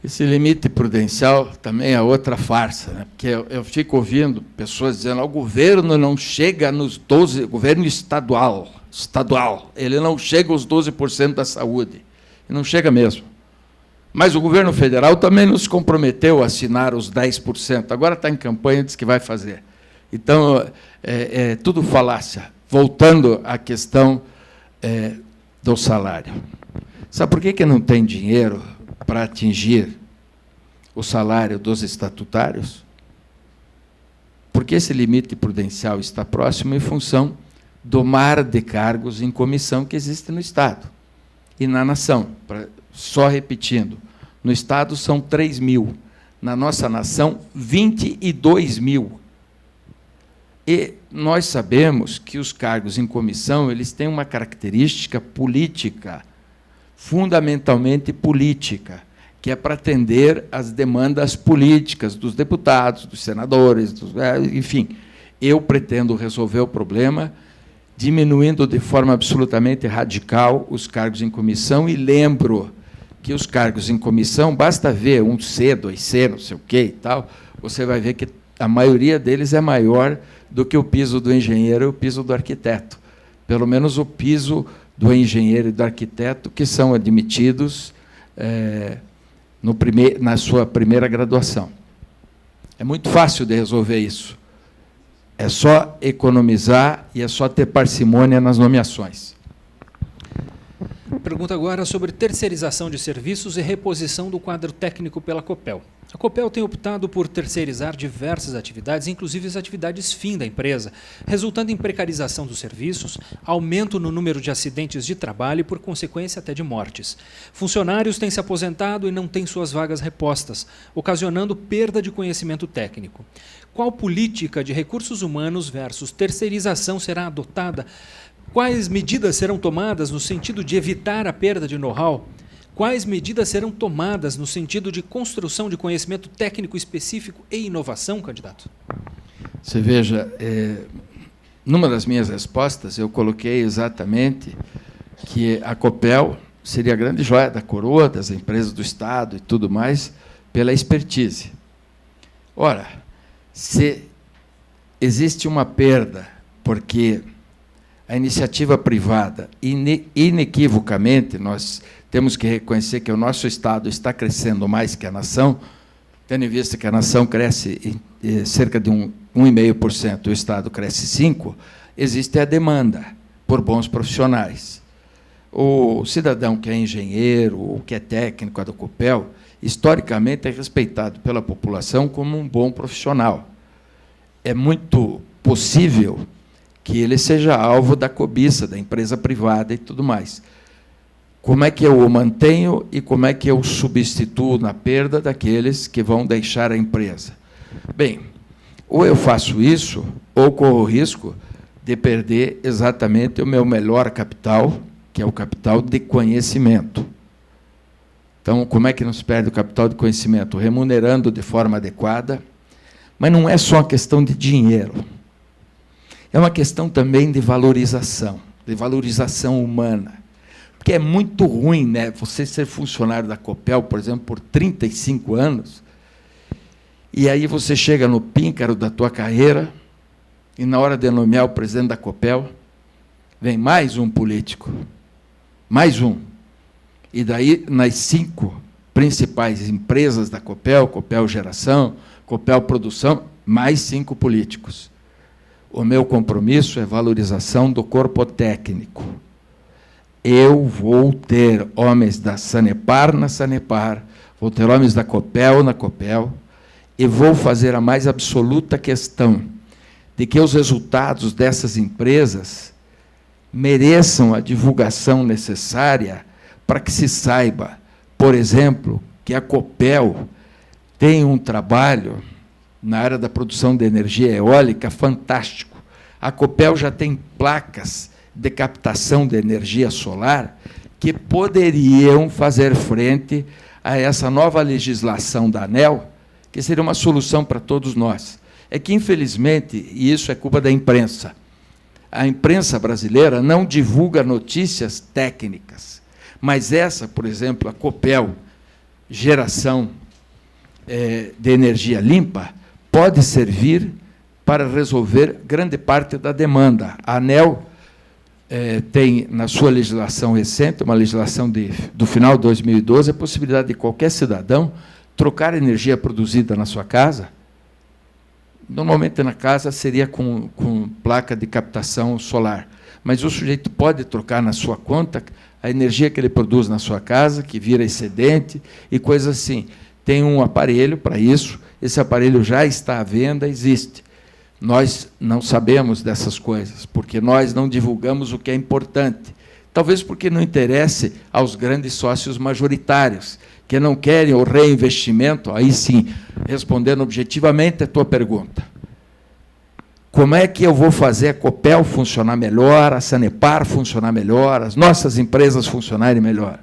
Esse limite prudencial também é outra farsa, né? Porque eu fico ouvindo pessoas dizendo que o governo não chega nos 12%, governo estadual, ele não chega aos 12% da saúde. E não chega mesmo. Mas o governo federal também nos comprometeu a assinar os 10%. Agora está em campanha, diz que vai fazer. Então, é tudo falácia. Voltando à questão do salário. Sabe por que não tem dinheiro para atingir o salário dos estatutários? Porque esse limite prudencial está próximo em função do mar de cargos em comissão que existe no Estado e na nação. Só repetindo, no Estado são 3.000, na nossa nação, 22.000. E nós sabemos que os cargos em comissão eles têm uma característica política, fundamentalmente política, que é para atender às demandas políticas dos deputados, dos senadores, enfim. Eu pretendo resolver o problema diminuindo de forma absolutamente radical os cargos em comissão, e lembro que os cargos em comissão, basta ver 1C, 2C, não sei o quê e tal, você vai ver que a maioria deles é maior do que o piso do engenheiro e o piso do arquiteto. Pelo menos o piso do engenheiro e do arquiteto que são admitidos na sua primeira graduação. É muito fácil de resolver isso. É só economizar e é só ter parcimônia nas nomeações. Pergunta agora sobre terceirização de serviços e reposição do quadro técnico pela Copel. A Copel tem optado por terceirizar diversas atividades, inclusive as atividades fim da empresa, resultando em precarização dos serviços, aumento no número de acidentes de trabalho e, por consequência, até de mortes. Funcionários têm se aposentado e não têm suas vagas repostas, ocasionando perda de conhecimento técnico. Qual política de recursos humanos versus terceirização será adotada? Quais medidas serão tomadas no sentido de evitar a perda de know-how? Quais medidas serão tomadas no sentido de construção de conhecimento técnico específico e inovação, candidato? Você veja, numa das minhas respostas, eu coloquei exatamente que a Copel seria a grande joia da coroa das empresas do Estado e tudo mais, pela expertise. Ora, se existe uma perda, porque a iniciativa privada, inequivocamente, nós temos que reconhecer que o nosso Estado está crescendo mais que a nação, tendo em vista que a nação cresce em cerca de 1,5%, o Estado cresce 5%, existe a demanda por bons profissionais. O cidadão que é engenheiro ou que é técnico da Copel, historicamente é respeitado pela população como um bom profissional. É muito possível que ele seja alvo da cobiça da empresa privada e tudo mais. Como é que eu o mantenho e como é que eu substituo na perda daqueles que vão deixar a empresa? Bem, ou eu faço isso, ou corro o risco de perder exatamente o meu melhor capital, que é o capital de conhecimento. Então, como é que nos perde o capital de conhecimento? Remunerando de forma adequada, mas não é só uma questão de dinheiro. É uma questão também de valorização humana. Porque é muito ruim, né, você ser funcionário da Copel, por exemplo, por 35 anos, e aí você chega no píncaro da tua carreira, e na hora de nomear o presidente da Copel, vem mais um político, mais um. E daí, nas 5 principais empresas da Copel, Copel Geração, Copel Produção, mais 5 políticos. O meu compromisso é valorização do corpo técnico. Eu vou ter homens da Sanepar na Sanepar, vou ter homens da Copel na Copel, e vou fazer a mais absoluta questão de que os resultados dessas empresas mereçam a divulgação necessária para que se saiba, por exemplo, que a Copel tem um trabalho na área da produção de energia eólica fantástico. A Copel já tem placas de captação de energia solar que poderiam fazer frente a essa nova legislação da ANEEL, que seria uma solução para todos nós. É que, infelizmente, e isso é culpa da imprensa, a imprensa brasileira não divulga notícias técnicas, mas essa, por exemplo, a Copel, geração de energia limpa, pode servir para resolver grande parte da demanda. A ANEEL tem, na sua legislação recente, uma legislação do final de 2012, a possibilidade de qualquer cidadão trocar energia produzida na sua casa. Normalmente, na casa, seria com placa de captação solar. Mas o sujeito pode trocar na sua conta a energia que ele produz na sua casa, que vira excedente, e coisas assim. Tem um aparelho para isso, esse aparelho já está à venda, existe. Nós não sabemos dessas coisas, porque nós não divulgamos o que é importante. Talvez porque não interesse aos grandes sócios majoritários, que não querem o reinvestimento. Aí sim, respondendo objetivamente a tua pergunta. Como é que eu vou fazer a Copel funcionar melhor, a Sanepar funcionar melhor, as nossas empresas funcionarem melhor?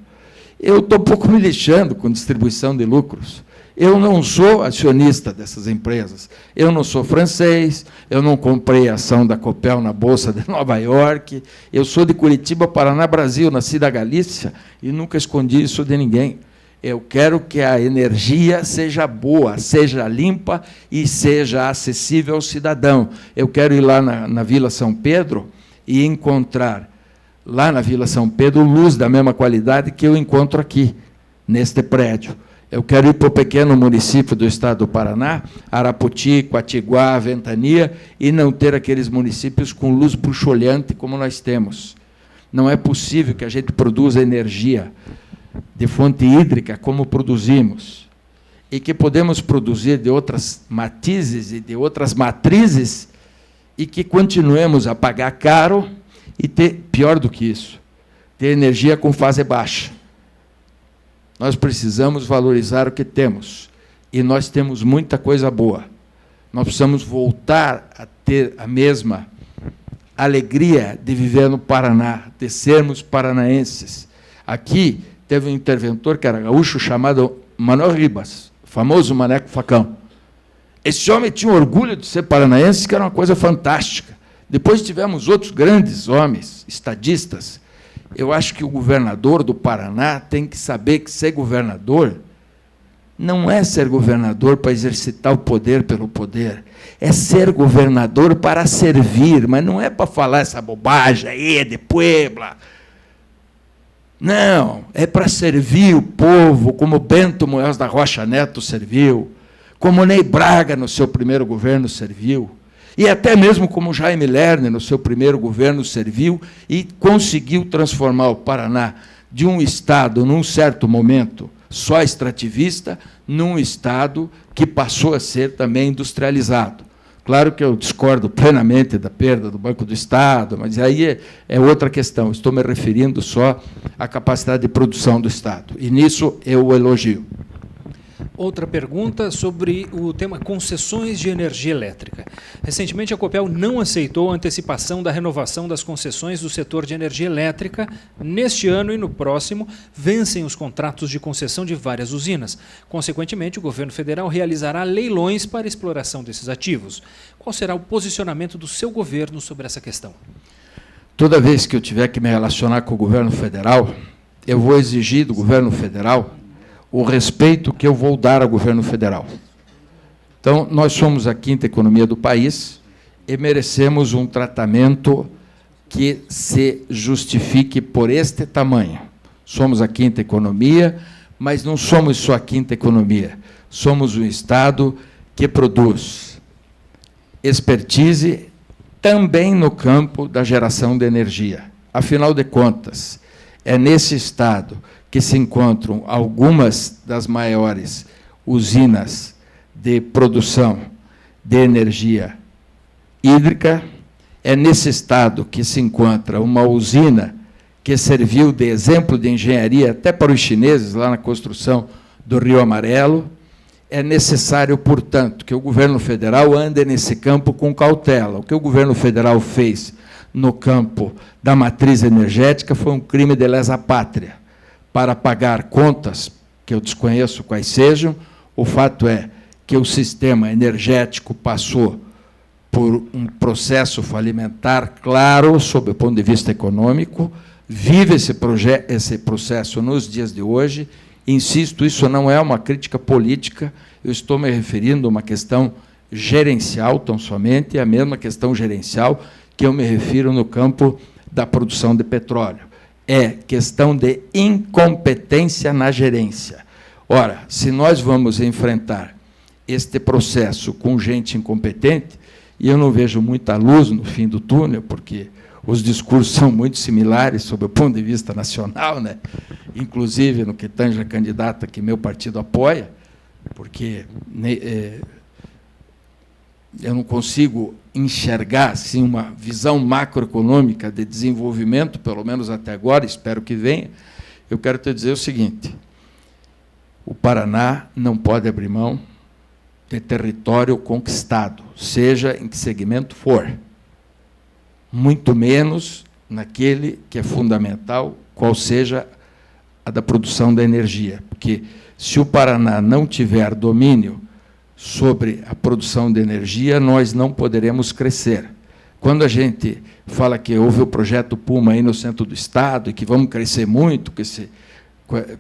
Eu estou um pouco me lixando com distribuição de lucros. Eu não sou acionista dessas empresas. Eu não sou francês, eu não comprei a ação da Copel na Bolsa de Nova York, eu sou de Curitiba, Paraná, Brasil, nasci da Galícia, e nunca escondi isso de ninguém. Eu quero que a energia seja boa, seja limpa e seja acessível ao cidadão. Eu quero ir lá na Vila São Pedro e encontrar, lá na Vila São Pedro, luz da mesma qualidade que eu encontro aqui, neste prédio. Eu quero ir para o pequeno município do estado do Paraná, Arapoti, Quatiguá, Ventania, e não ter aqueles municípios com luz bruxulhante como nós temos. Não é possível que a gente produza energia de fonte hídrica como produzimos, e que podemos produzir de outras matizes e de outras matrizes, e que continuemos a pagar caro e ter, pior do que isso, ter energia com fase baixa. Nós precisamos valorizar o que temos, e nós temos muita coisa boa. Nós precisamos voltar a ter a mesma alegria de viver no Paraná, de sermos paranaenses. Aqui teve um interventor que era gaúcho, chamado Manuel Ribas, famoso Maneco Facão. Esse homem tinha orgulho de ser paranaense, que era uma coisa fantástica. Depois tivemos outros grandes homens, estadistas. Eu acho que o governador do Paraná tem que saber que ser governador não é ser governador para exercitar o poder pelo poder, é ser governador para servir, mas não é para falar essa bobagem aí de Puebla. Não, é para servir o povo, como Bento Munhoz da Rocha Neto serviu, como Ney Braga, no seu primeiro governo, serviu, e até mesmo como Jaime Lerner, no seu primeiro governo, serviu e conseguiu transformar o Paraná de um estado, num certo momento, só extrativista, num estado que passou a ser também industrializado. Claro que eu discordo plenamente da perda do Banco do Estado, mas aí é outra questão. Estou me referindo só à capacidade de produção do Estado. E nisso eu o elogio. Outra pergunta sobre o tema concessões de energia elétrica. Recentemente, a Copel não aceitou a antecipação da renovação das concessões do setor de energia elétrica. Neste ano e no próximo, vencem os contratos de concessão de várias usinas. Consequentemente, o governo federal realizará leilões para exploração desses ativos. Qual será o posicionamento do seu governo sobre essa questão? Toda vez que eu tiver que me relacionar com o governo federal, eu vou exigir do governo federal o respeito que eu vou dar ao governo federal. Então, nós somos a quinta economia do país e merecemos um tratamento que se justifique por este tamanho. Somos a quinta economia, mas não somos só a quinta economia. Somos um Estado que produz expertise também no campo da geração de energia. Afinal de contas, é nesse Estado que se encontram algumas das maiores usinas de produção de energia hídrica. É nesse Estado que se encontra uma usina que serviu de exemplo de engenharia até para os chineses, lá na construção do Rio Amarelo. É necessário, portanto, que o governo federal ande nesse campo com cautela. O que o governo federal fez no campo da matriz energética foi um crime de lesa pátria, para pagar contas, que eu desconheço quais sejam. O fato é que o sistema energético passou por um processo falimentar claro, sob o ponto de vista econômico, vive esse processo nos dias de hoje. Insisto, isso não é uma crítica política, eu estou me referindo a uma questão gerencial, tão somente, a mesma questão gerencial que eu me refiro no campo da produção de petróleo. É questão de incompetência na gerência. Ora, se nós vamos enfrentar este processo com gente incompetente, e eu não vejo muita luz no fim do túnel, porque os discursos são muito similares sob o ponto de vista nacional, né? Inclusive no que tange a candidata que meu partido apoia, porque eu não consigo enxergar assim, uma visão macroeconômica de desenvolvimento, pelo menos até agora, espero que venha. Eu quero te dizer o seguinte: o Paraná não pode abrir mão de território conquistado, seja em que segmento for, muito menos naquele que é fundamental, qual seja a da produção da energia. Porque, se o Paraná não tiver domínio sobre a produção de energia, nós não poderemos crescer. Quando a gente fala que houve o projeto Puma aí no centro do Estado e que vamos crescer muito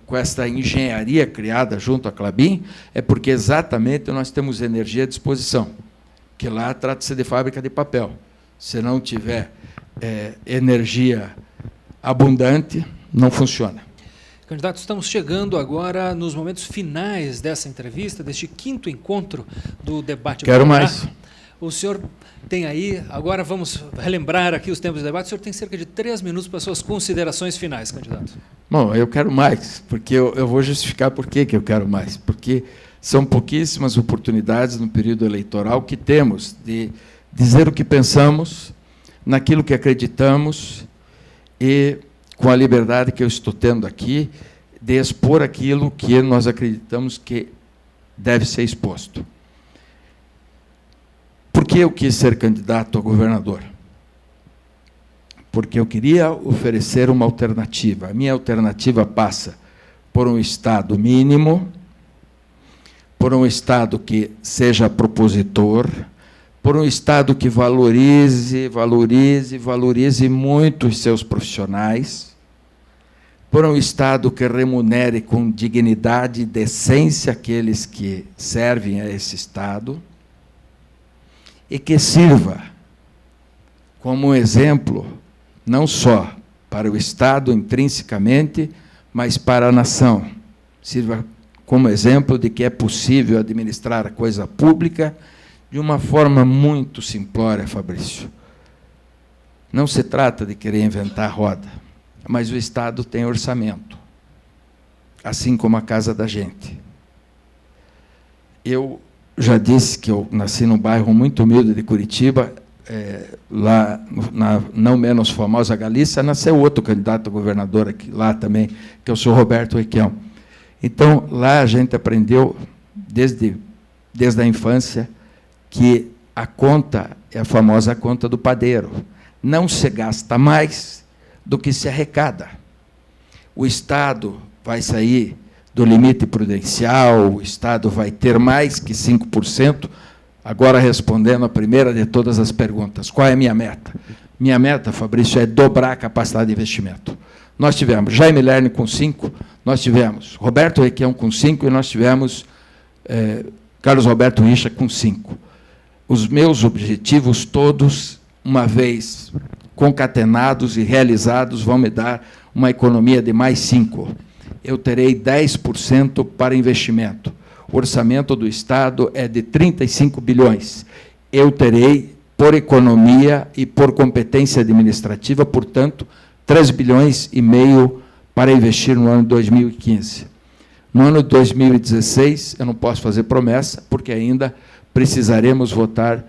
com esta engenharia criada junto à Klabin, é porque exatamente nós temos energia à disposição, que lá trata-se de fábrica de papel. Se não tiver energia abundante, não funciona. Candidato, estamos chegando agora nos momentos finais dessa entrevista, deste 5º encontro do Debate Quero Paraná. mais. O senhor tem aí, agora vamos relembrar aqui os tempos de debate, o senhor tem cerca de 3 minutos para suas considerações finais, candidato. Bom, eu quero mais, porque eu vou justificar por que eu quero mais. Porque são pouquíssimas oportunidades no período eleitoral que temos de dizer o que pensamos, naquilo que acreditamos e com a liberdade que eu estou tendo aqui, de expor aquilo que nós acreditamos que deve ser exposto. Por que eu quis ser candidato a governador? Porque eu queria oferecer uma alternativa. A minha alternativa passa por um Estado mínimo, por um Estado que seja propositor, por um Estado que valorize muito os seus profissionais, por um Estado que remunere com dignidade e decência aqueles que servem a esse Estado, e que sirva como um exemplo, não só para o Estado intrinsecamente, mas para a nação. Sirva como exemplo de que é possível administrar a coisa pública de uma forma muito simplória, Fabrício. Não se trata de querer inventar a roda, mas o Estado tem orçamento, assim como a casa da gente. Eu já disse que eu nasci num bairro muito humilde de Curitiba, lá na não menos famosa Galícia, nasceu outro candidato a governador aqui, lá também, que é o senhor Roberto Requião. Então, lá a gente aprendeu, desde a infância, que a conta é a famosa conta do padeiro. Não se gasta mais do que se arrecada. O Estado vai sair do limite prudencial, o Estado vai ter mais que 5%. Agora, respondendo a primeira de todas as perguntas, qual é a minha meta? Minha meta, Fabrício, é dobrar a capacidade de investimento. Nós tivemos Jaime Lerner com 5%, nós tivemos Roberto Requião com 5% e nós tivemos Carlos Roberto Richa com 5%. Os meus objetivos todos, uma vez concatenados e realizados, vão me dar uma economia de mais 5%. Eu terei 10% para investimento. O orçamento do Estado é de 35 bilhões. Eu terei, por economia e por competência administrativa, portanto, 3,5 bilhões para investir no ano de 2015. No ano de 2016, eu não posso fazer promessa, porque ainda precisaremos votar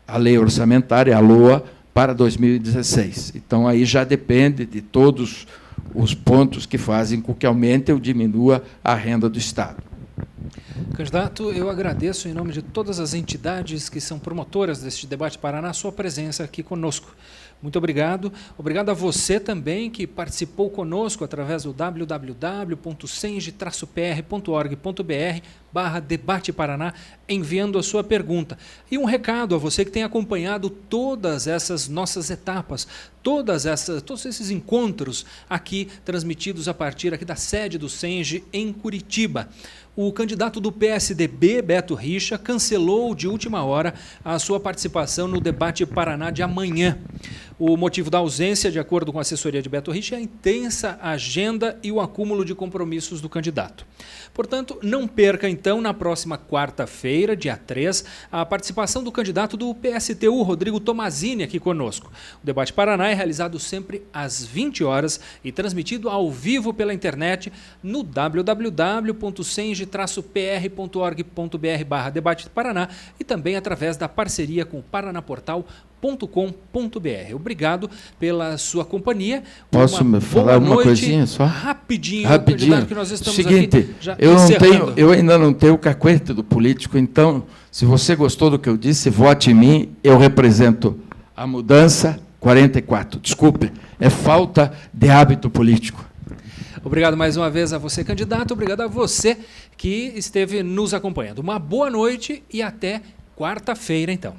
a lei orçamentária, a LOA, para 2016. Então, aí já depende de todos os pontos que fazem com que aumente ou diminua a renda do Estado. Candidato, eu agradeço, em nome de todas as entidades que são promotoras deste Debate Paraná, a sua presença aqui conosco. Muito obrigado. Obrigado a você também que participou conosco através do www.senge-pr.org.br/Debate Paraná, enviando a sua pergunta. E um recado a você que tem acompanhado todas essas nossas etapas, todos esses encontros aqui, transmitidos a partir aqui da sede do Senge, em Curitiba. O candidato do PSDB, Beto Richa, cancelou de última hora a sua participação no Debate Paraná de amanhã. O motivo da ausência, de acordo com a assessoria de Beto Richa, é a intensa agenda e o acúmulo de compromissos do candidato. Portanto, não perca, então, na próxima quarta-feira, dia 3, a participação do candidato do PSTU, Rodrigo Tomazini, aqui conosco. O Debate Paraná é realizado sempre às 20 horas e transmitido ao vivo pela internet no www.senge-pr.org.br/Debate Paraná e também através da parceria com o paranaportal.com.br. Obrigado pela sua companhia. Posso falar uma coisinha só? Rapidinho, Rapidinho. Que nós estamos Seguinte, aqui já eu ainda não tenho o cacuete do político, então, se você gostou do que eu disse, vote em mim, eu represento a mudança 44. Desculpe, é falta de hábito político. Obrigado mais uma vez a você, candidato. Obrigado a você que esteve nos acompanhando. Uma boa noite e até quarta-feira, então.